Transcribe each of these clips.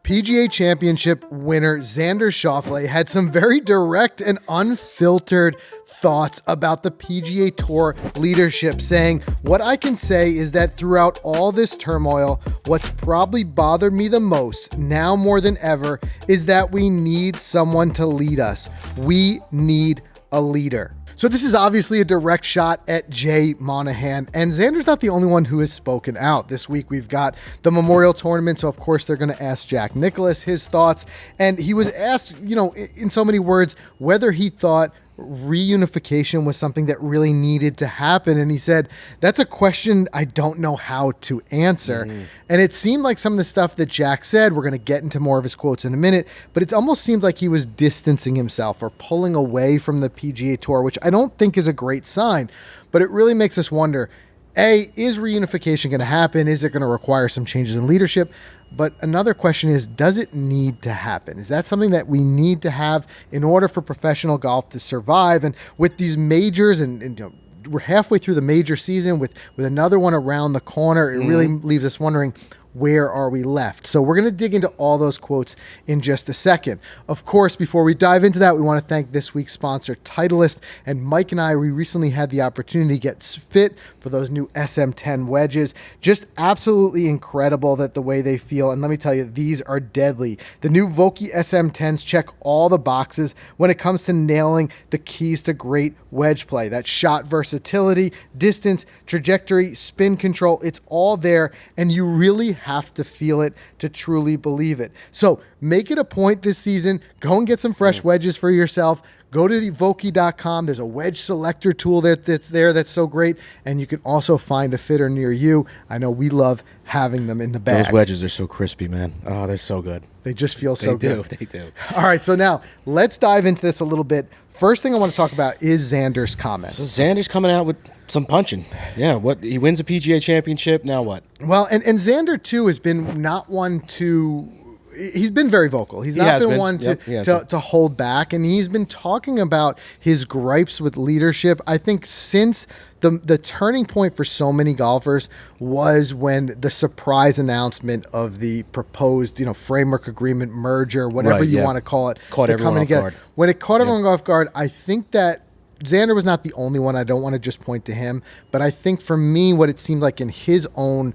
PGA Championship winner Xander Schauffele had some very direct and unfiltered thoughts about the PGA Tour leadership, saying, "What I can say is that throughout all this turmoil, what's probably bothered me the most, now more than ever, is that we need someone to lead us. We need a leader." So this is obviously a direct shot at Jay Monahan, and Xander's not the only one who has spoken out. This week we've got the Memorial Tournament, so of course they're going to ask Jack Nicklaus his thoughts, and he was asked, in so many words, whether he thought reunification was something that really needed to happen, and he said, "That's a question I don't know how to answer." And it seemed like some of the stuff that Jack said, we're going to get into more of his quotes in a minute, but it almost seemed like he was distancing himself or pulling away from the PGA Tour, which I don't think is a great sign, but it really makes us wonder, A, is reunification going to happen? Is it going to require some changes in leadership? But another question is, does it need to happen? Is that something that we need to have in order for professional golf to survive? And with these majors, and we're halfway through the major season with another one around the corner, it really leaves us wondering, where are we left? So we're going to dig into all those quotes in just a second. Of course, before we dive into that, we want to thank this week's sponsor, Titleist. And Mike and I, we recently had the opportunity to get fit for those new SM10 wedges. Just absolutely incredible that the way they feel. And let me tell you, these are deadly. The new Vokey SM10s check all the boxes when it comes to nailing the keys to great wedge play. That shot versatility, distance, trajectory, spin control, it's all there. And you really have to feel it to truly believe it. So make it a point this season. Go and get some fresh wedges for yourself. Go to the Vokey.com. There's a wedge selector tool that's there that's so great. And you can also find a fitter near you. I know we love having them in the bag. Those wedges are so crispy, man. Oh, they're so good. They just feel so good. They do. All right, so now let's dive into this a little bit. First thing I want to talk about is Xander's comments. So Xander's coming out with some punching. Yeah, he wins a PGA Championship, now what? Well, and Xander, too, has been not one to... He's been very vocal. He's not been one to hold back, and he's been talking about his gripes with leadership. I think since the turning point for so many golfers was when the surprise announcement of the proposed, framework agreement merger, whatever you want to call it, caught everyone off guard. When it caught everyone off guard, I think that Xander was not the only one. I don't want to just point to him, but I think for me, what it seemed like in his own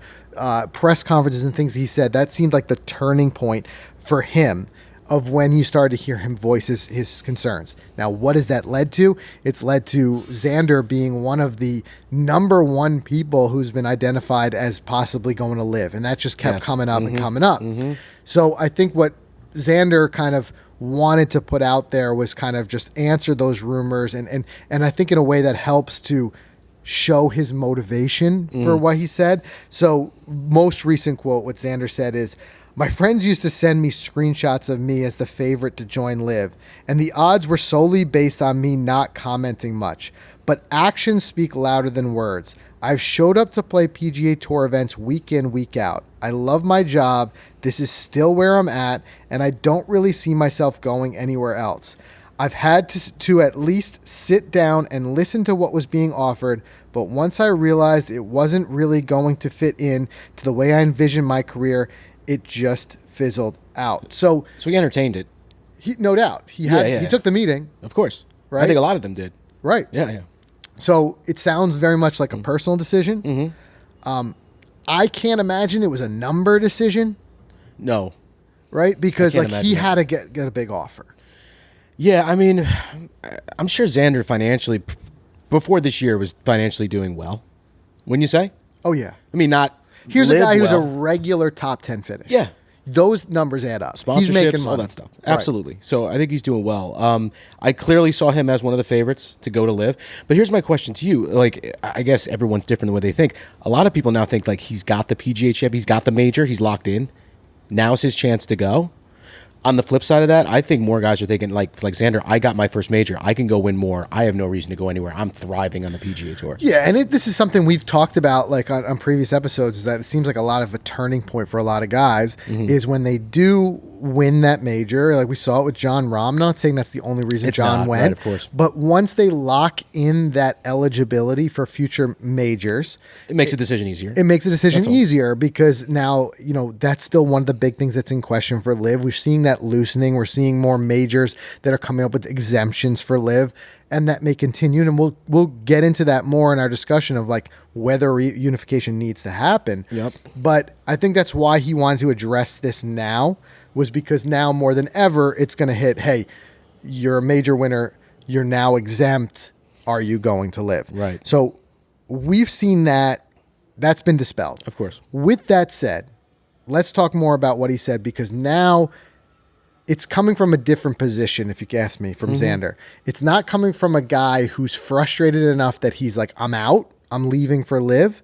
press conferences and things he said, that seemed like the turning point for him of when you started to hear him voice his concerns. Now, what has that led to? It's led to Xander being one of the number one people who's been identified as possibly going to live, and that just kept coming up and coming up. So I think what Xander kind of wanted to put out there was kind of just answer those rumors, and I think in a way that helps to show his motivation for what he said. So most recent quote, what Xander said is, "My friends used to send me screenshots of me as the favorite to join LIV, and the odds were solely based on me not commenting much. But actions speak louder than words. I've showed up to play PGA Tour events week in, week out. I love my job. This is still where I'm at, and I don't really see myself going anywhere else. I've had to at least sit down and listen to what was being offered, but once I realized it wasn't really going to fit in to the way I envisioned my career, it just fizzled out." So he entertained it. No doubt. He took the meeting. Of course. Right? I think a lot of them did. Right. Yeah. So it sounds very much like a personal decision. I can't imagine it was a number decision. No. Right? Because he had to get a big offer. Yeah, I mean, I'm sure Xander financially, before this year, was financially doing well. Wouldn't you say? Oh, yeah. I mean, not Here's a guy who's a regular top 10 finish. Yeah. Those numbers add up. Sponsorships, he's making money. all that stuff. Absolutely. Right. So I think he's doing well. I clearly saw him as one of the favorites to go to LIV. But here's my question to you. Like, I guess everyone's different the way they think. A lot of people now think, like, he's got the PGA Champ, he's got the major, he's locked in. Now's his chance to go. On the flip side of that, I think more guys are thinking, like Xander, I got my first major. I can go win more. I have no reason to go anywhere. I'm thriving on the PGA Tour. Yeah, and this is something we've talked about like on previous episodes, is that it seems like a lot of a turning point for a lot of guys is when they do win that major. Like we saw it with John Rahm. Not saying that's the only reason John went, right, of course. But once they lock in that eligibility for future majors, It makes a decision easier. it makes a decision easier because now, that's still one of the big things that's in question for LIV. We're seeing that loosening. We're seeing more majors that are coming up with exemptions for LIV, and that may continue. And we'll get into that more in our discussion of like whether unification needs to happen. Yep. But I think that's why he wanted to address this now, was because now more than ever, it's going to hit, hey, you're a major winner. You're now exempt. Are you going to LIV? Right. So we've seen that. That's been dispelled. Of course. With that said, let's talk more about what he said, because now it's coming from a different position, if you ask me, from Xander. It's not coming from a guy who's frustrated enough that he's like, I'm out. I'm leaving for LIV.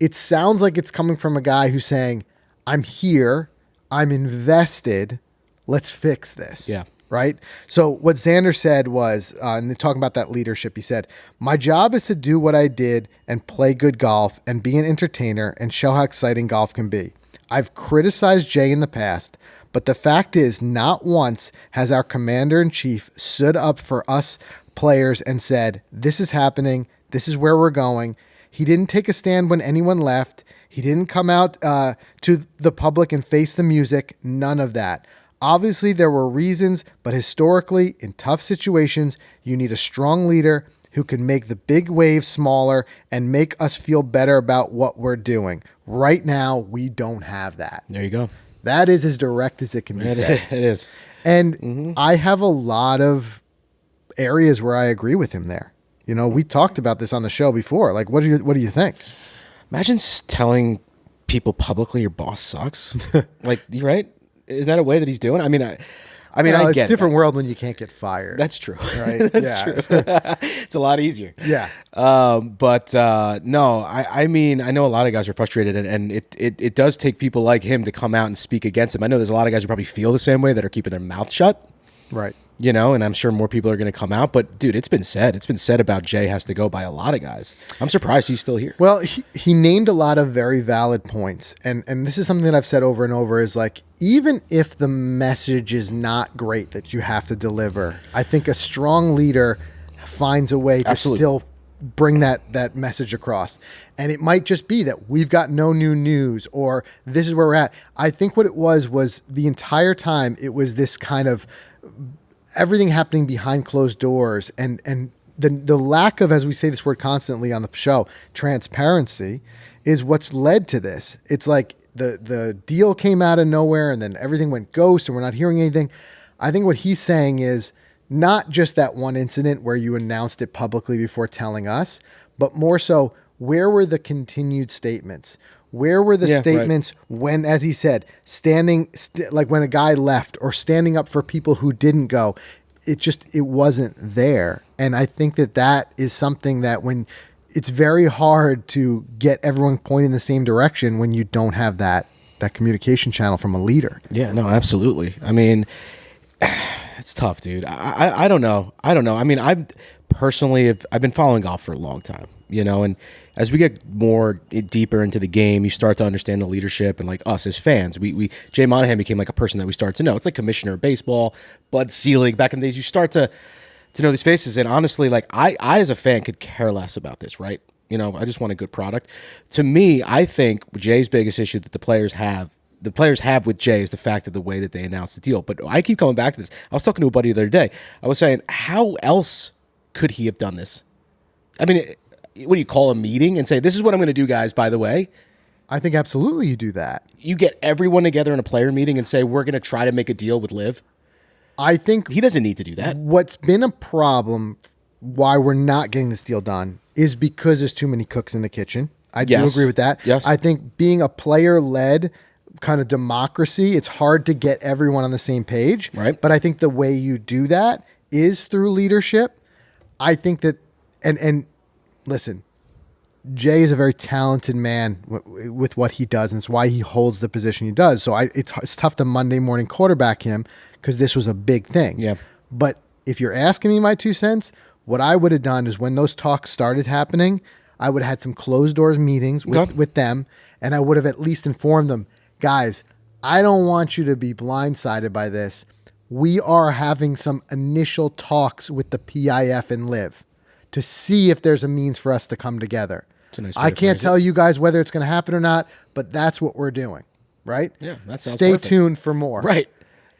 It sounds like it's coming from a guy who's saying, I'm here. I'm invested. Let's fix this. Yeah. Right? So what Xander said was, and talking about that leadership, he said, my job is to do what I did and play good golf and be an entertainer and show how exciting golf can be. I've criticized Jay in the past, but the fact is not once has our commander-in-chief stood up for us players and said, this is happening. This is where we're going. He didn't take a stand when anyone left. He didn't come out to the public and face the music. None of that. Obviously, there were reasons, but historically, in tough situations, you need a strong leader who can make the big waves smaller and make us feel better about what we're doing. Right now, we don't have that. There you go. That is as direct as it can be said. It is. And I have a lot of areas where I agree with him there. We talked about this on the show before. Like, what do you think? Imagine telling people publicly your boss sucks. Like, you right? Is that a way that he's doing? I mean, I it's get a different world when you can't get fired. That's true. Right? That's true. It's a lot easier. Yeah. But no, I mean, I know a lot of guys are frustrated, and it does take people like him to come out and speak against him. I know there's a lot of guys who probably feel the same way that are keeping their mouth shut. Right. And I'm sure more people are going to come out. But, dude, it's been said. It's been said about Jay has to go by a lot of guys. I'm surprised he's still here. Well, he named a lot of very valid points. And this is something that I've said over and over is like, even if the message is not great that you have to deliver, I think a strong leader finds a way to still bring that message across. And it might just be that we've got no new news or this is where we're at. I think what it was the entire time it was this kind of everything happening behind closed doors and the lack of, as we say this word constantly on the show, transparency is what's led to this. It's like the deal came out of nowhere and then everything went ghost and we're not hearing anything. I think what he's saying is not just that one incident where you announced it publicly before telling us, but more so, where were the continued statements? Where were the statements when, as he said, like when a guy left or standing up for people who didn't go? It wasn't there. And I think that is something that when it's very hard to get everyone pointing in the same direction when you don't have that communication channel from a leader. Yeah, no, absolutely. I mean, it's tough, dude. I don't know. I mean, I've been following golf for a long time, and as we get more deeper into the game, you start to understand the leadership, and like us as fans, Jay Monahan became like a person that we start to know. It's like Commissioner of Baseball, Bud Selig. Back in the days, you start to know these faces, and honestly, like I as a fan could care less about this, right? I just want a good product. To me, I think Jay's biggest issue that the players have with Jay is the fact of the way that they announced the deal. But I keep coming back to this. I was talking to a buddy the other day. I was saying, how else could he have done this? I mean, what do you call a meeting and say, this is what I'm going to do, guys, by the way? I think absolutely you do that. You get everyone together in a player meeting and say, we're going to try to make a deal with LIV. I think he doesn't need to do that. What's been a problem why we're not getting this deal done is because there's too many cooks in the kitchen. I do agree with that. Yes. I think being a player-led kind of democracy, it's hard to get everyone on the same page. Right. But I think the way you do that is through leadership. I think that, and listen, Jay is a very talented man with what he does, and it's why he holds the position he does. So it's tough to Monday morning quarterback him because this was a big thing. Yeah. But if you're asking me my 2 cents, what I would have done is when those talks started happening, I would have had some closed doors meetings with them, and I would have at least informed them, guys, I don't want you to be blindsided by this. We are having some initial talks with the PIF and Live to see if there's a means for us to come together. It's a nice way I to can't phrase tell it. you guys whether it's going to happen or not, but that's what we're doing, right? Yeah, that sounds Stay perfect. tuned for more. Right.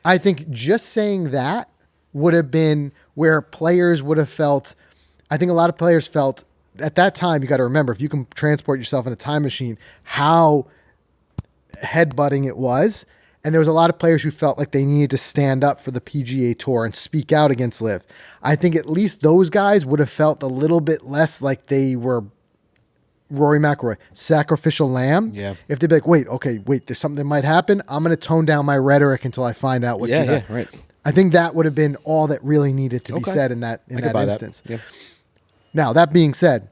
I think just saying that would have been where players would have felt. I think a lot of players felt at that time. You got to remember, if you can transport yourself in a time machine, how headbutting it was. And there was a lot of players who felt like they needed to stand up for the PGA Tour and speak out against Liv. I think at least those guys would have felt a little bit less like they were Rory McIlroy, sacrificial lamb. Yeah. If they'd be like, wait, there's something that might happen. I'm going to tone down my rhetoric until I find out what. Yeah, right. I think that would have been all that really needed to be Okay. said in that I could buy instance. that. Yeah. Now, that being said,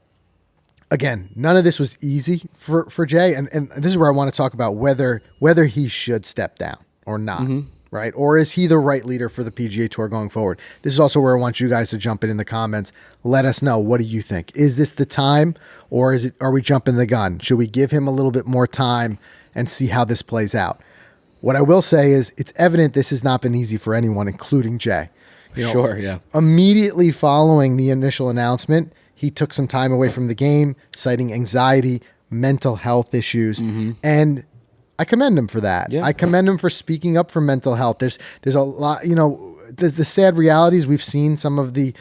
again, none of this was easy for Jay, and this is where I want to talk about whether he should step down or not, right? Or is he the right leader for the PGA Tour going forward? This is also where I want you guys to jump in the comments. Let us know, what do you think? Is this the time, or are we jumping the gun? Should we give him a little bit more time and see how this plays out? What I will say is it's evident this has not been easy for anyone, including Jay. Sure, yeah. Immediately following the initial announcement, he took some time away from the game, citing anxiety, mental health issues, and I commend him for that. Yeah. I commend him for speaking up for mental health. There's a lot, the sad realities. We've seen some of the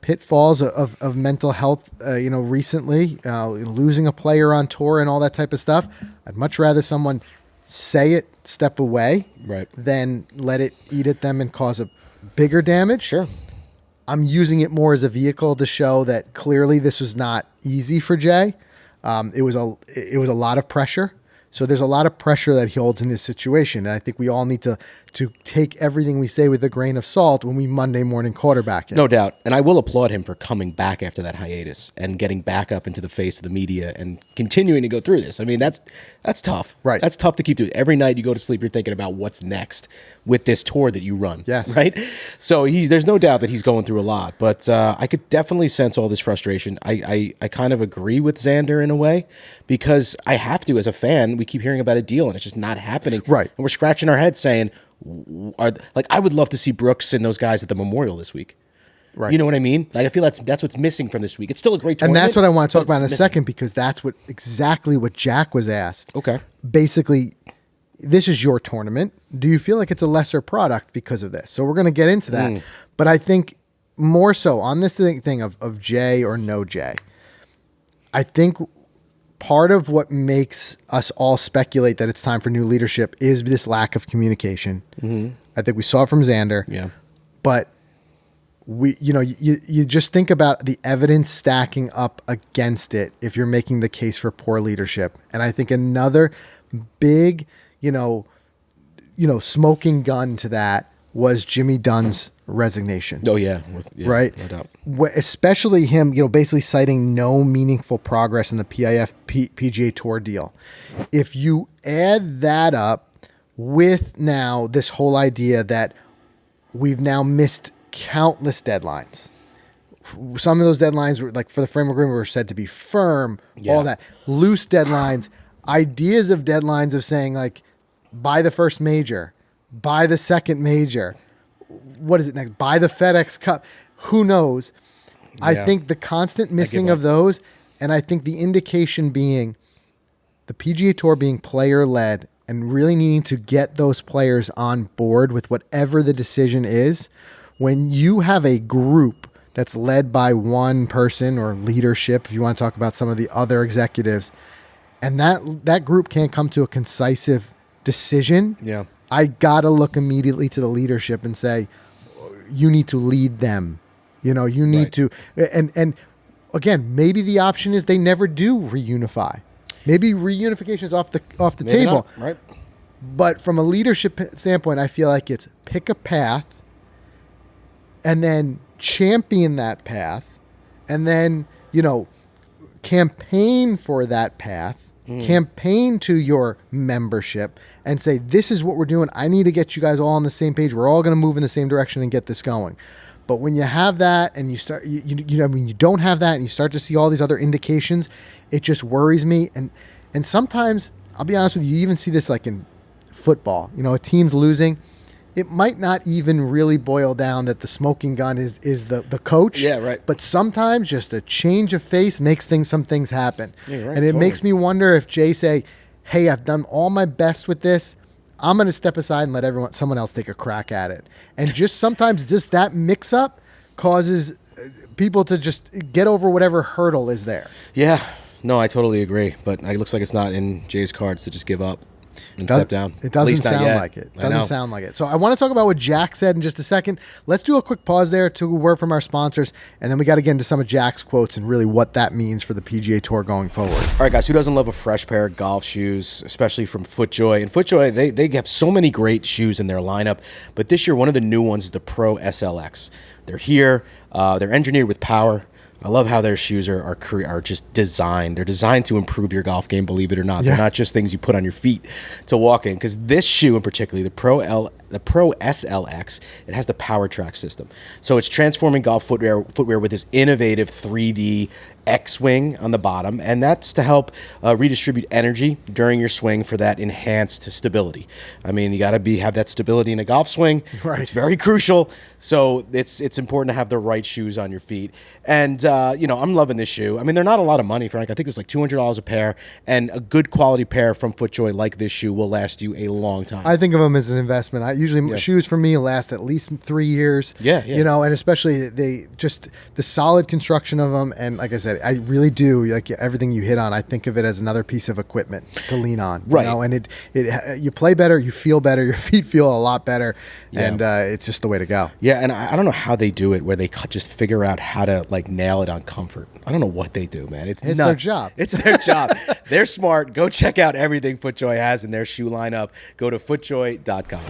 pitfalls of mental health, recently, losing a player on tour and all that type of stuff. I'd much rather someone say it, step away, Right. than let it eat at them and cause a bigger damage. Sure. I'm using it more as a vehicle to show that clearly this was not easy for Jay. It was a lot of pressure. So there's a lot of pressure that he holds in this situation. And I think we all need to take everything we say with a grain of salt when we Monday morning quarterback it. No doubt. And I will applaud him for coming back after that hiatus and getting back up into the face of the media and continuing to go through this. I mean, that's tough. Right. That's tough to keep doing. Every night you go to sleep, you're thinking about what's next with this tour that you run. Yes. Right? So there's no doubt that he's going through a lot. But I could definitely sense all this frustration. I kind of agree with Xander in a way because I have to, as a fan, we keep hearing about a deal and it's just not happening. Right. And we're scratching our heads saying, I would love to see Brooks and those guys at the Memorial this week. Right. You know what I mean? Like, I feel that's what's missing from this week. It's still a great And tournament. that's what I want to talk but about in a it's missing. second, because that's exactly what Jack was asked. Okay. Basically, this is your tournament. Do you feel like it's a lesser product because of this? So we're going to get into that. But I think more so on this thing of Jay or no Jay, I think part of what makes us all speculate that it's time for new leadership is this lack of communication. I think we saw it from Xander. Yeah. But you just think about the evidence stacking up against it if you're making the case for poor leadership. And I think another big, smoking gun to that was Jimmy Dunn's resignation. Oh, yeah. Right? No doubt. Especially him, basically citing no meaningful progress in the PGA Tour deal. If you add that up with now this whole idea that we've now missed countless deadlines. Some of those deadlines were like for the framework agreement were said to be firm, all that. Loose deadlines, ideas of deadlines of saying like buy the first major, buy the second major. What is it next? Buy the FedEx Cup. Who knows? I think the constant missing of those, and I think the indication being the PGA Tour being player-led and really needing to get those players on board with whatever the decision is. When you have a group that's led by one person or leadership, if you want to talk about some of the other executives, and that group can't come to a concisive decision, I got to look immediately to the leadership and say, you need to lead them. You need to, and again, maybe the option is they never do reunify. Maybe reunification is off the Maybe table. not, right? But from a leadership standpoint, I feel like it's pick a path and then champion that path and then, campaign for that path, campaign to your membership and say, this is what we're doing. I need to get you guys all on the same page. We're all going to move in the same direction and get this going. But when you have that and you start, you don't have that and you start to see all these other indications, it just worries me. And sometimes, I'll be honest with you, you even see this like in football. A team's losing. It might not even really boil down that the smoking gun is the coach. Yeah, right. But sometimes just a change of face makes some things happen. Yeah, right, and it totally. makes me wonder if Jay say, hey, I've done all my best with this. I'm going to step aside and let someone else take a crack at it. And just sometimes just that mix up causes people to just get over whatever hurdle is there. Yeah. No, I totally agree. But it looks like it's not in Jay's cards to just give up and step down. It doesn't At least not sound yet. like it. I know. Doesn't sound like it. So I want to talk about what Jack said in just a second. Let's do a quick pause there to a word from our sponsors, and then we got to get into some of Jack's quotes and really what that means for the PGA Tour going forward. All right, guys, who doesn't love a fresh pair of golf shoes, especially from FootJoy? And FootJoy, they have so many great shoes in their lineup, but this year one of the new ones is the Pro SLX. They're here. They're engineered with power. I love how their shoes are just designed. They're designed to improve your golf game, believe it or not. Yeah. They're not just things you put on your feet to walk in. Because this shoe in particular, the Pro SLX, it has the Power Track system. So it's transforming golf footwear with this innovative 3D X-wing on the bottom, and that's to help redistribute energy during your swing for that enhanced stability. I mean, you got to have that stability in a golf swing. Right. It's very crucial. So it's important to have the right shoes on your feet. And I'm loving this shoe. I mean, they're not a lot of money, Frank. I think it's like $200 a pair, and a good quality pair from FootJoy like this shoe will last you a long time. I think of them as an investment. Shoes for me last at least 3 years. Yeah. And especially the solid construction of them, and like I said, I really do like everything you hit on. I think of it as another piece of equipment to lean on, right? And you play better, you feel better, your feet feel a lot better, yeah. and it's just the way to go. Yeah, and I don't know how they do it, where they just figure out how to like nail it on comfort. I don't know what they do, man. It's nuts. Their job. It's their job. They're smart. Go check out everything FootJoy has in their shoe lineup. Go to footjoy.com.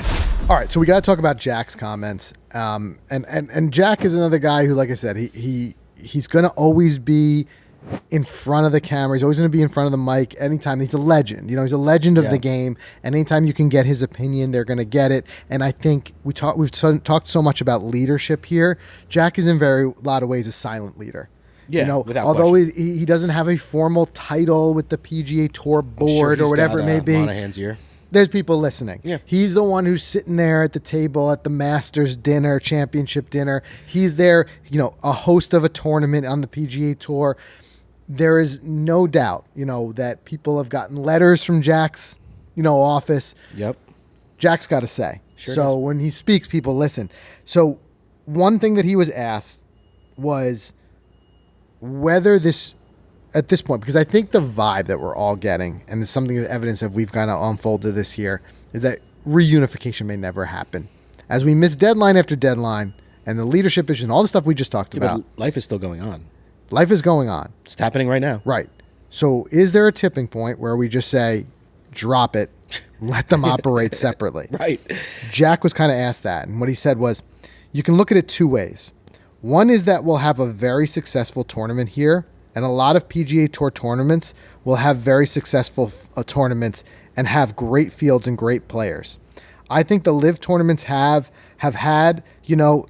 All right, so we got to talk about Jack's comments, and Jack is another guy who, like I said, he's going to always be in front of the camera. He's always going to be in front of the mic anytime. He's a legend. He's a legend of the game, and anytime you can get his opinion, they're going to get it. And I think we've talked so much about leadership here. Jack is in a lot of ways a silent leader. Yeah, without although question. he doesn't have a formal title with the PGA Tour board or whatever it may be. Monahan's ear. There's people listening. Yeah. He's the one who's sitting there at the table at the Masters dinner, championship dinner. He's there, a host of a tournament on the PGA Tour. There is no doubt, that people have gotten letters from Jack's, office. Yep. Jack's got to say. Sure so does. when he speaks, people listen. So one thing that he was asked was whether at this point, because I think the vibe that we're all getting, and it's something that evidence that we've kind of unfolded this here, is that reunification may never happen. As we miss deadline after deadline, and the leadership issue and all the stuff we just talked about. But life is still going on. Life is going on. It's happening right now. Right. So is there a tipping point where we just say, drop it, let them operate separately? Right. Jack was kind of asked that, and what he said was, you can look at it two ways. One is that we'll have a very successful tournament here, and a lot of PGA Tour tournaments will have very successful tournaments and have great fields and great players. I think the live tournaments have had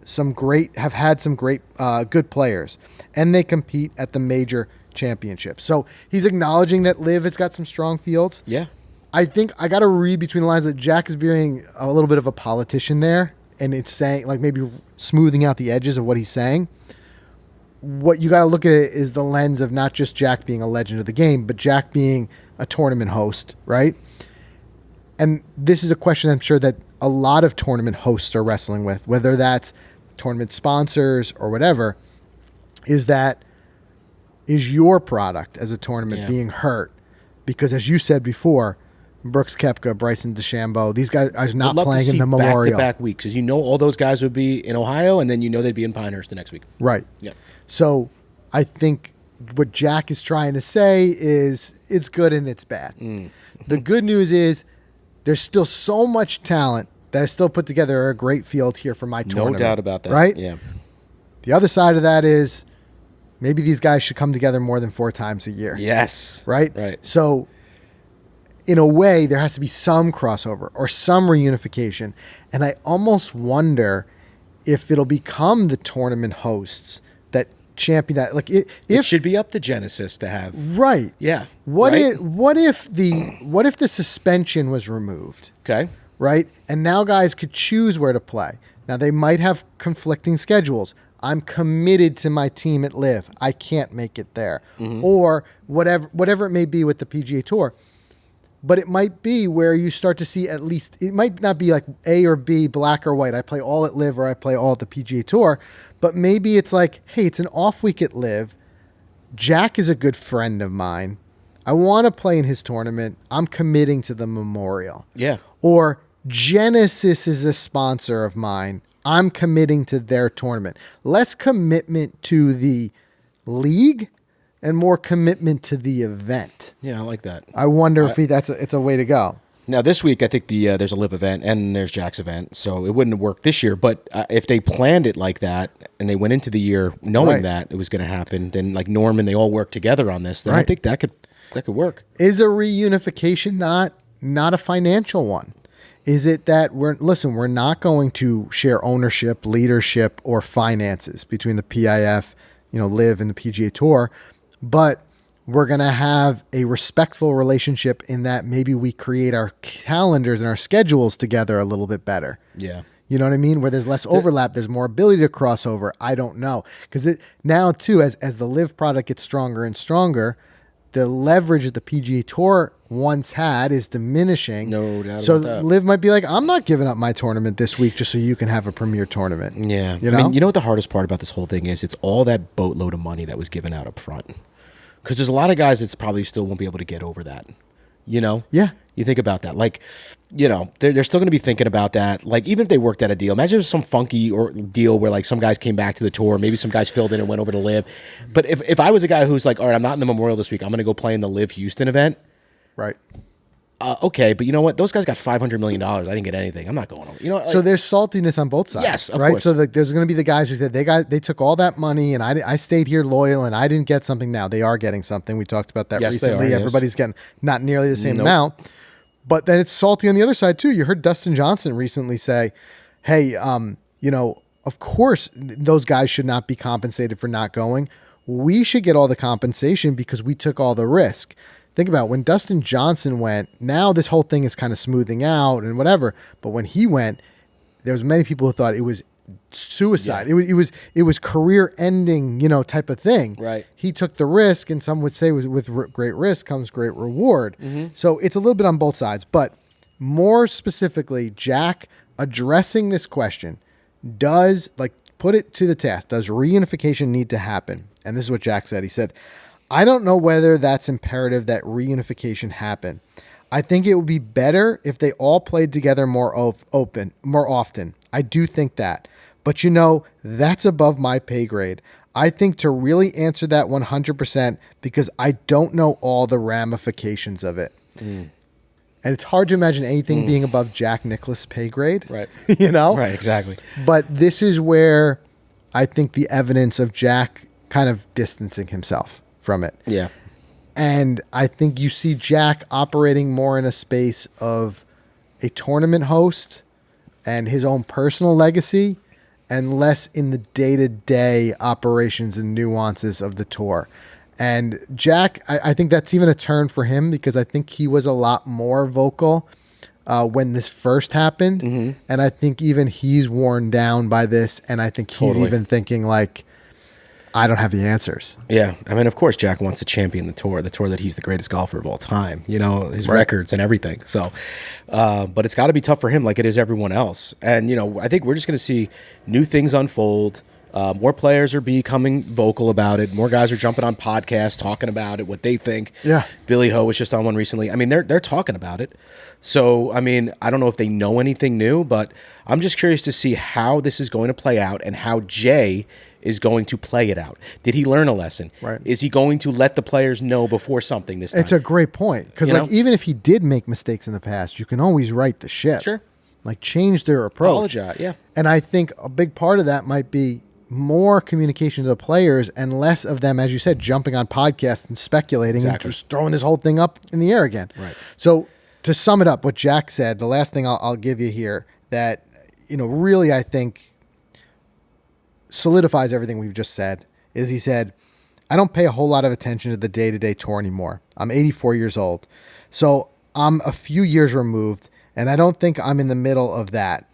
some great good players, and they compete at the major championships. So he's acknowledging that live has got some strong fields. Yeah. I think I got to read between the lines that Jack is being a little bit of a politician there, and it's saying like maybe smoothing out the edges of what he's saying. What you got to look at is the lens of not just Jack being a legend of the game, but Jack being a tournament host, right? And this is a question I'm sure that a lot of tournament hosts are wrestling with, whether that's tournament sponsors or whatever, is your product as a tournament being hurt? Because as you said before, Brooks Koepka, Bryson DeChambeau, these guys are not playing in the Memorial. Back-to-back weeks, because all those guys would be in Ohio, and then they'd be in Pinehurst the next week. Right. Yeah. So I think what Jack is trying to say is it's good and it's bad. The good news is there's still so much talent that I still put together a great field here for my tournament. No doubt about that. Right? Yeah. The other side of that is maybe these guys should come together more than 4 times a year. Yes. Right? Right. So in a way, there has to be some crossover or some reunification. And I almost wonder if it'll become the tournament hosts that champion that. Like It if should be up to Genesis to have. right, Yeah. What right? if the suspension was removed? Okay. Right, and now guys could choose where to play. Now they might have conflicting schedules. I'm committed to my team at Live. I can't make it there, or whatever it may be with the PGA Tour. But it might be where you start to see at least, it might not be like A or B, black or white. I play all at Live or I play all at the PGA Tour. But maybe it's like, hey, it's an off week at Live. Jack is a good friend of mine. I want to play in his tournament. I'm committing to the Memorial. Yeah. Or Genesis is a sponsor of mine. I'm committing to their tournament. Less commitment to the league and more commitment to the event. Yeah, I like that. I wonder if it's a way to go. Now this week, I think there's a Live event and there's Jack's event, so it wouldn't have worked this year. But if they planned it like that and they went into the year knowing that it was going to happen, then like Norman, they all work together on this. Then I think that could work. Is a reunification not a financial one? Is it that we're not going to share ownership, leadership, or finances between the PIF, Live and the PGA Tour, but we're going to have a respectful relationship in that maybe we create our calendars and our schedules together a little bit better. Yeah. You know what I mean? Where there's less overlap, there's more ability to cross over. I don't know. Because now, too, as the Live product gets stronger and stronger, the leverage that the PGA Tour once had is diminishing. No doubt so about that. Live might be like, I'm not giving up my tournament this week just so you can have a premier tournament. Yeah. You know? I mean, you know what the hardest part about this whole thing is? It's all that boatload of money that was given out up front. Because there's a lot of guys that's probably still won't be able to get over that. Yeah. You think about that. Like, they're still going to be thinking about that. Like, even if they worked out a deal, imagine if it was some funky deal where, like, some guys came back to the tour, maybe some guys filled in and went over to Live. But if I was a guy who's like, all right, I'm not in the Memorial this week, I'm going to go play in the Live Houston event. Right. Okay, but you know what? Those guys got $500 million. I didn't get anything. I'm not going over. So there's saltiness on both sides. Yes, of right? course. So there's going to be the guys who said they took all that money and I stayed here loyal and I didn't get something. Now they are getting something. We talked about that recently. They are, Everybody's getting not nearly the same amount. But then it's salty on the other side too. You heard Dustin Johnson recently say, "Hey, of course those guys should not be compensated for not going. We should get all the compensation because we took all the risk." Think about when Dustin Johnson went, now this whole thing is kind of smoothing out and whatever. But when he went, there was many people who thought it was suicide. Yeah. It was career ending, type of thing. Right. He took the risk, and some would say with great risk comes great reward. Mm-hmm. So it's a little bit on both sides. But more specifically, Jack addressing this question, put it to the task, does reunification need to happen? And this is what Jack said. He said, I don't know whether that's imperative that reunification happen. I think it would be better if they all played together more often. I do think that. But that's above my pay grade. I think to really answer that 100% because I don't know all the ramifications of it. Mm. And it's hard to imagine anything being above Jack Nicklaus' pay grade. Right. Right, exactly. But this is where I think the evidence of Jack kind of distancing himself from it. Yeah. And I think you see Jack operating more in a space of a tournament host and his own personal legacy and less in the day-to-day operations and nuances of the tour. And Jack, I think that's even a turn for him because I think he was a lot more vocal when this first happened. Mm-hmm. And I think even he's worn down by this. And I think he's even thinking like, I don't have the answers. Yeah. I mean, of course, Jack wants to champion the tour that he's the greatest golfer of all time, his records and everything. So, but it's got to be tough for him like it is everyone else. And, I think we're just going to see new things unfold. More players are becoming vocal about it. More guys are jumping on podcasts, talking about it, what they think. Yeah. Billy Ho was just on one recently. I mean, they're talking about it. So, I mean, I don't know if they know anything new, but I'm just curious to see how this is going to play out and how Jay is going to play it out. Did he learn a lesson? Right. Is he going to let the players know before something this time? It's a great point. Because even if he did make mistakes in the past, you can always right the ship. Sure. Like change their approach. Apologize, yeah. And I think a big part of that might be more communication to the players and less of them, as you said, jumping on podcasts and speculating and just throwing this whole thing up in the air again. Right. So to sum it up, what Jack said, the last thing I'll give you here that, really I think solidifies everything we've just said is he said, I don't pay a whole lot of attention to the day-to-day tour anymore. I'm 84 years old. So I'm a few years removed, and I don't think I'm in the middle of that.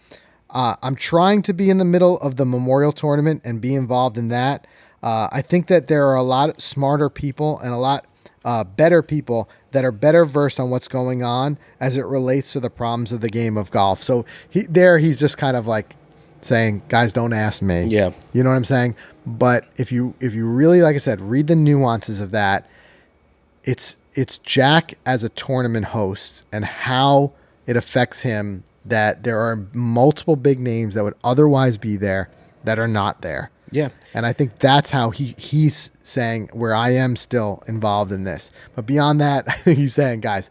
I'm trying to be in the middle of the Memorial Tournament and be involved in that. I think that there are a lot smarter people and a lot better people that are better versed on what's going on as it relates to the problems of the game of golf. So he's just kind of like saying, guys, don't ask me. Yeah. You know what I'm saying? But if you really, like I said, read the nuances of that, it's Jack as a tournament host and how it affects him that there are multiple big names that would otherwise be there that are not there. Yeah. And I think that's how he's saying where I am still involved in this. But beyond that, I think he's saying, guys,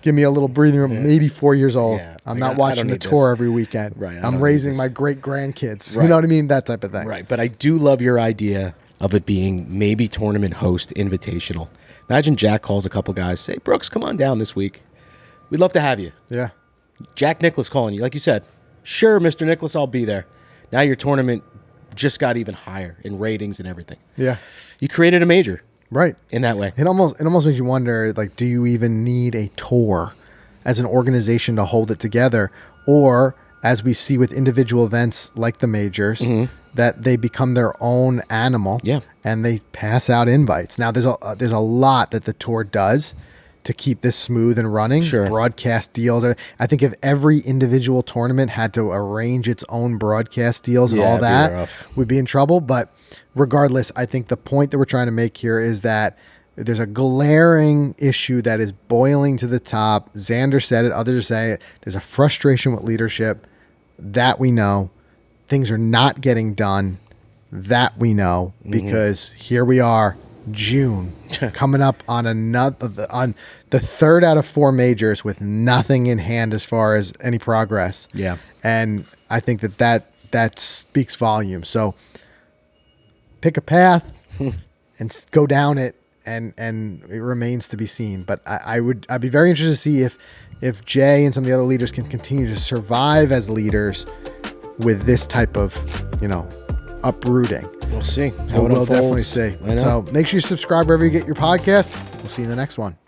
give me a little breathing room. I'm 84 years old. Yeah. I'm not watching the tour every weekend. Right. I'm raising my great-grandkids. Right. You know what I mean? That type of thing. Right. But I do love your idea of it being maybe tournament host invitational. Imagine Jack calls a couple guys, say, Brooks, come on down this week. We'd love to have you. Yeah. Jack Nicklaus calling you. Like you said, sure, Mr. Nicklaus, I'll be there. Now your tournament just got even higher in ratings and everything. Yeah. You created a major. Right. In that way. It almost makes you wonder, like, do you even need a tour as an organization to hold it together? Or, as we see with individual events like the majors, that they become their own animal and they pass out invites. Now, there's a lot that the tour does to keep this smooth and running. Sure. Broadcast deals. I think if every individual tournament had to arrange its own broadcast deals and all that, we'd be in trouble. But regardless, I think the point that we're trying to make here is that there's a glaring issue that is boiling to the top. Xander said it. Others are saying it. There's a frustration with leadership. That we know. Things are not getting done. That we know. Because here we are, June, coming up on the third out of 4 majors with nothing in hand as far as any progress. Yeah. And I think that speaks volumes. So pick a path and go down it, and it remains to be seen. But I'd be very interested to see if Jay and some of the other leaders can continue to survive as leaders with this type of, uprooting. We'll see. We'll definitely see. So make sure you subscribe wherever you get your podcast. We'll see you in the next one.